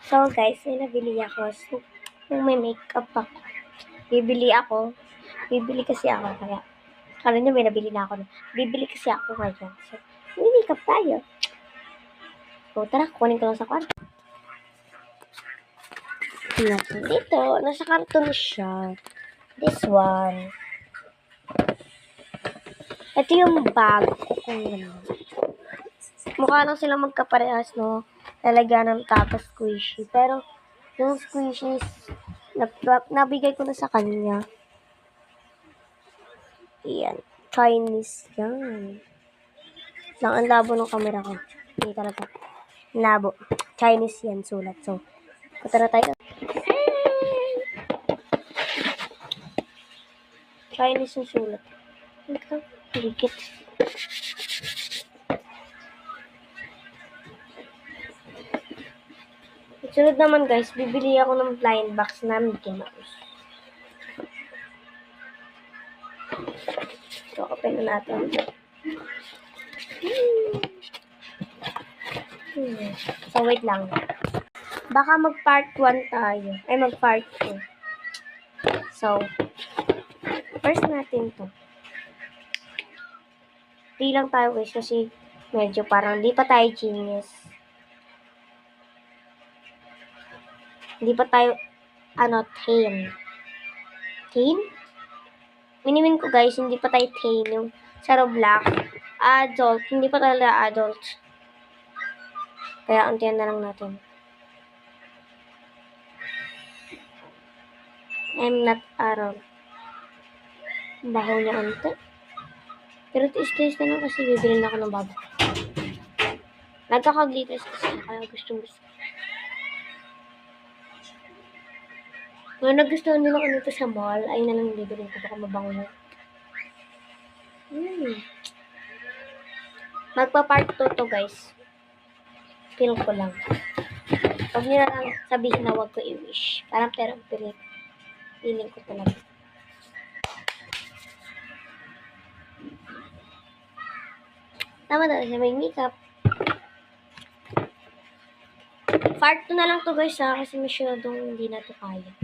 So guys, may nabili ako. So, kung may makeup ako, bibili kasi ako. Kaya, kala nyo may nabili na ako. Bibili kasi ako ngayon. So, may makeup tayo. So, tara, kunin ko lang sa kwarto. Dito, nasa karton siya. This one. Ito yung bag. Mukha lang sila magkaparehas, no? Lalagyan ng tapos squishy. Pero, yung squishy, nabigay ko na sa kanya. Yan. Chinese yan. Lang ang labo ng camera ko. Hindi talaga. Labo. Chinese yan, sulat. So, patara tayo. Chinese yung sulat. Ito, higit. Sunod naman guys, bibili ako ng blind box na Mickey Mouse. So, open na natin. So, wait lang. Baka mag-part 1 tayo. Ay, mag-part 2. So, first natin to. Di lang tayo guys kasi medyo parang di pa tayo genius. Hindi pa tayo, teen. Teen? Minimin ko guys, hindi pa tayo teen. Yung sa Roblox, adult, hindi pa talaga adult. Kaya untiyan na lang natin. I'm not adult. Bahaw niya unti. Pero tiis-tiis na lang kasi bibili na ako ng baba. Nagkaka-glitters kasi kaya gusto. Kung nagustuhan nila ko nito sa mall, ay na lang bibili ko. Baka mabango na. Magpa-part 2 to guys. Feel ko lang. Huwag nyo na lang sabihin na huwag ko i-wish. Parang pero feeling ko talaga. Tama na siya may makeup. Part 2 na lang to guys ha, kasi masyadong hindi na to kaya.